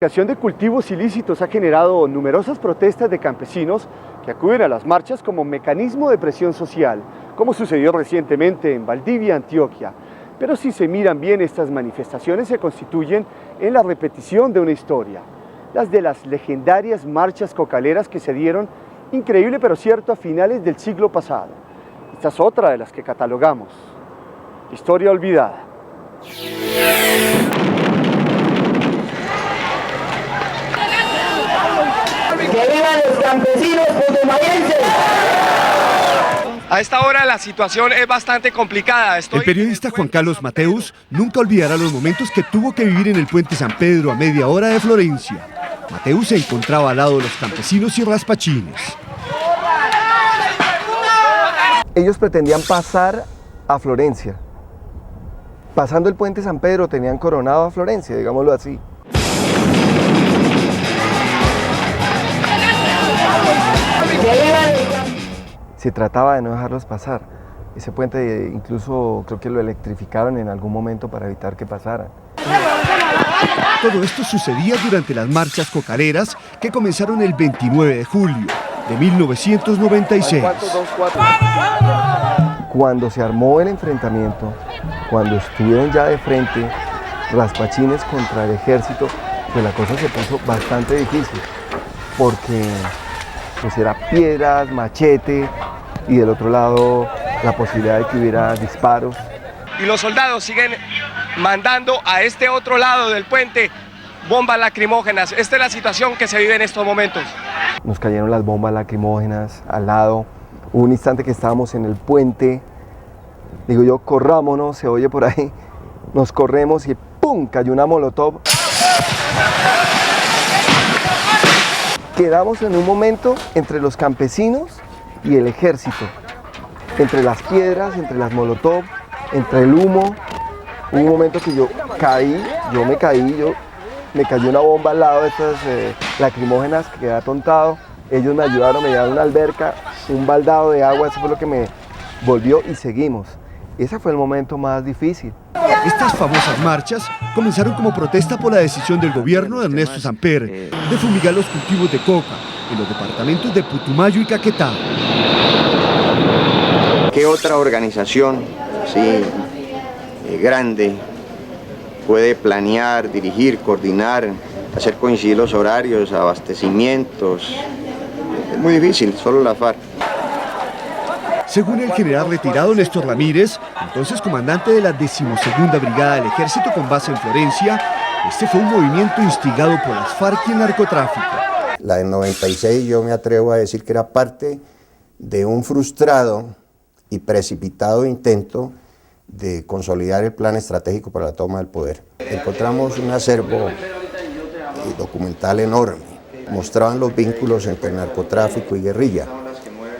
La erradicación de cultivos ilícitos ha generado numerosas protestas de campesinos que acuden a las marchas como mecanismo de presión social, como sucedió recientemente en Valdivia, Antioquia. Pero si se miran bien, estas manifestaciones se constituyen en la repetición de una historia, las de las legendarias marchas cocaleras que se dieron, increíble pero cierto, a finales del siglo pasado. Esta es otra de las que catalogamos, historia olvidada. ¡Que vivan los campesinos putumayenses! A esta hora la situación es bastante complicada. El periodista Juan Carlos Mateus nunca olvidará los momentos que tuvo que vivir en el puente San Pedro a media hora de Florencia. Mateus se encontraba al lado de los campesinos y raspachines. Ellos pretendían pasar a Florencia. Pasando el puente San Pedro tenían coronado a Florencia, digámoslo así. Se trataba de no dejarlos pasar. Ese puente incluso creo que lo electrificaron en algún momento para evitar que pasaran. Todo esto sucedía durante las marchas cocaleras que comenzaron el 29 de julio de 1996. Cuando se armó el enfrentamiento, cuando estuvieron ya de frente raspachines contra el ejército, pues la cosa se puso bastante difícil, porque pues era piedras, machete, y del otro lado la posibilidad de que hubiera disparos. Y los soldados siguen mandando a este otro lado del puente bombas lacrimógenas. Esta es la situación que se vive en estos momentos. Nos cayeron las bombas lacrimógenas al lado. Hubo un instante que estábamos en el puente. Digo yo, corrámonos, se oye por ahí. Nos corremos y ¡pum! Cayó una molotov. Quedamos en un momento entre los campesinos y el ejército. Entre las piedras, entre las molotov, entre el humo. Hubo un momento que yo me cayó una bomba al lado de estas lacrimógenas, que quedé atontado. Ellos me ayudaron, me llevaron a una alberca, un baldado de agua, eso fue lo que me volvió y seguimos. Ese fue el momento más difícil. Estas famosas marchas comenzaron como protesta por la decisión del gobierno de Ernesto Samper de fumigar los cultivos de coca en los departamentos de Putumayo y Caquetá. ¿Qué otra organización grande puede planear, dirigir, coordinar, hacer coincidir los horarios, abastecimientos? Es muy difícil, solo la FARC. Según el general retirado Néstor Ramírez, entonces comandante de la 12ª Brigada del Ejército con base en Florencia, este fue un movimiento instigado por las FARC y el narcotráfico. La del 96 yo me atrevo a decir que era parte de un frustrado y precipitado intento de consolidar el plan estratégico para la toma del poder. Encontramos un acervo documental enorme. Mostraban los vínculos entre narcotráfico y guerrilla,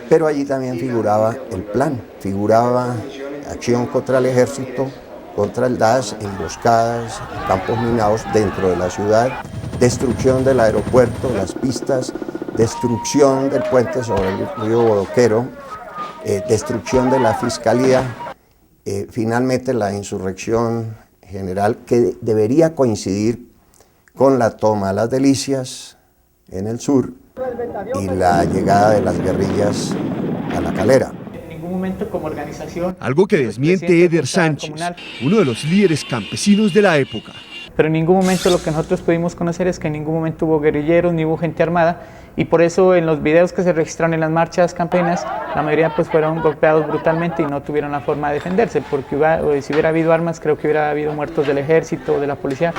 pero allí también figuraba el plan, figuraba acción contra el ejército, contra el DAS, emboscadas, campos minados dentro de la ciudad, destrucción del aeropuerto, las pistas, destrucción del puente sobre el río Bodoquero, destrucción de la fiscalía, finalmente la insurrección general que debería coincidir con la toma de Las Delicias en el sur y la llegada de las guerrillas a La Calera. En ningún momento como organización. Algo que desmiente Eder Sánchez, uno de los líderes campesinos de la época. Pero en ningún momento lo que nosotros pudimos conocer es que en ningún momento hubo guerrilleros ni hubo gente armada, y por eso en los videos que se registraron en las marchas campesinas, la mayoría pues fueron golpeados brutalmente y no tuvieron la forma de defenderse, porque si hubiera habido armas, creo que hubiera habido muertos del ejército, de la policía.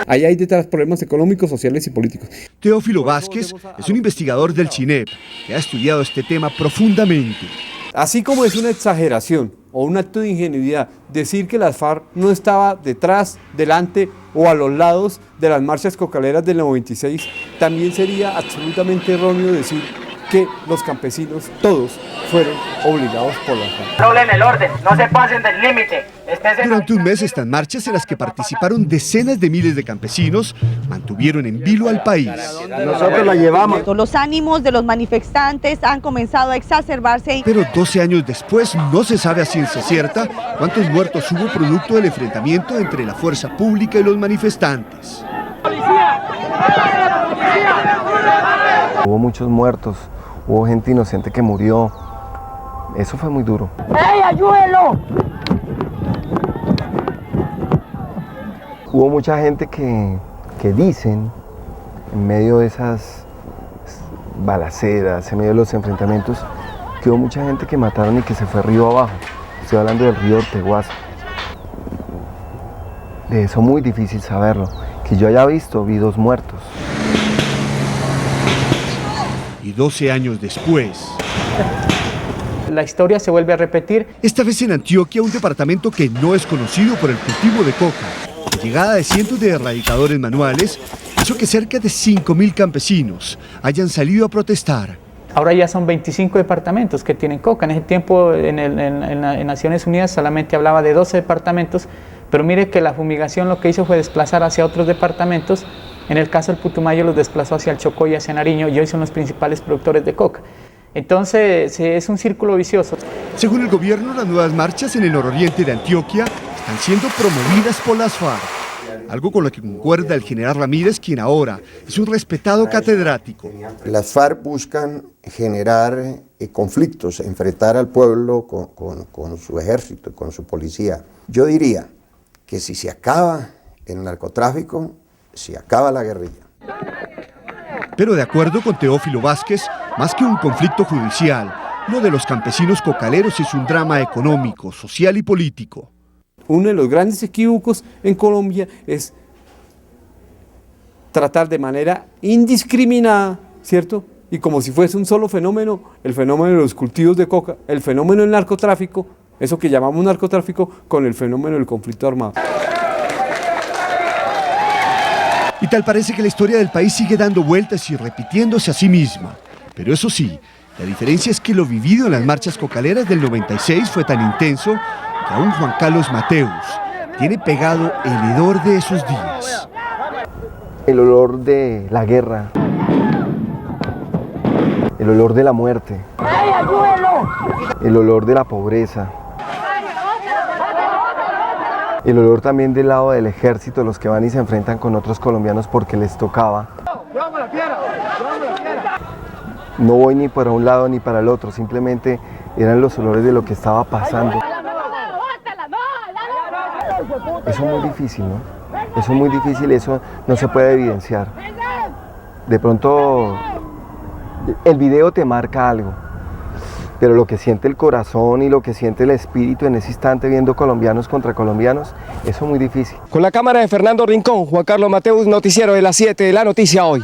Ahí hay detrás problemas económicos, sociales y políticos. Teófilo Vázquez es un investigador del CINEP que ha estudiado este tema profundamente. Así como es una exageración o un acto de ingenuidad decir que las FARC no estaba detrás, delante o a los lados de las marchas cocaleras del 96, también sería absolutamente erróneo decir que los campesinos, todos, fueron obligados por la FARC. Rolen el orden, no se pasen del límite. Durante un mes, estas marchas en las que participaron decenas de miles de campesinos mantuvieron en vilo al país. Nosotros la llevamos. Los ánimos de los manifestantes han comenzado a exacerbarse. Pero 12 años después no se sabe a ciencia cierta cuántos muertos hubo producto del enfrentamiento entre la fuerza pública y los manifestantes. Hubo muchos muertos, hubo gente inocente que murió. Eso fue muy duro. ¡Ey, ayúdenlo! Hubo mucha gente que dicen, en medio de esas balaceras, en medio de los enfrentamientos, que hubo mucha gente que mataron y que se fue río abajo. Estoy hablando del río Orteguaza. De eso muy difícil saberlo. Que yo haya visto, vi 2 muertos. Y 12 años después, La historia se vuelve a repetir. esta vez en Antioquia, un departamento que no es conocido por el cultivo de coca. La llegada de cientos de erradicadores manuales hizo que cerca de 5.000 campesinos hayan salido a protestar. Ahora ya son 25 departamentos que tienen coca. En ese tiempo en Naciones Unidas solamente hablaba de 12 departamentos, pero mire que la fumigación lo que hizo fue desplazar hacia otros departamentos. En el caso del Putumayo los desplazó hacia el Chocó y hacia Nariño, y hoy son los principales productores de coca. Entonces es un círculo vicioso. Según el gobierno, las nuevas marchas en el nororiente de Antioquia están siendo promovidas por las FARC, algo con lo que concuerda el general Ramírez, quien ahora es un respetado catedrático. Las FARC buscan generar conflictos, enfrentar al pueblo con su ejército y con su policía. Yo diría que si se acaba el narcotráfico, se acaba la guerrilla. Pero de acuerdo con Teófilo Vázquez, más que un conflicto judicial, lo de los campesinos cocaleros es un drama económico, social y político. Uno de los grandes equívocos en Colombia es tratar de manera indiscriminada, ¿cierto? Y como si fuese un solo fenómeno, el fenómeno de los cultivos de coca, el fenómeno del narcotráfico, eso que llamamos narcotráfico, con el fenómeno del conflicto armado. Y tal parece que la historia del país sigue dando vueltas y repitiéndose a sí misma. Pero eso sí, la diferencia es que lo vivido en las marchas cocaleras del 96 fue tan intenso que aún Juan Carlos Mateus tiene pegado el hedor de esos días. El olor de la guerra, el olor de la muerte, el olor de la pobreza, el olor también del lado del ejército, los que van y se enfrentan con otros colombianos porque les tocaba. No voy ni para un lado ni para el otro, simplemente eran los olores de lo que estaba pasando. Eso es muy difícil, ¿no? Eso es muy difícil, eso no se puede evidenciar. De pronto el video te marca algo, pero lo que siente el corazón y lo que siente el espíritu en ese instante viendo colombianos contra colombianos, eso es muy difícil. Con la cámara de Fernando Rincón, Juan Carlos Mateus, noticiero de las 7 de La Noticia Hoy.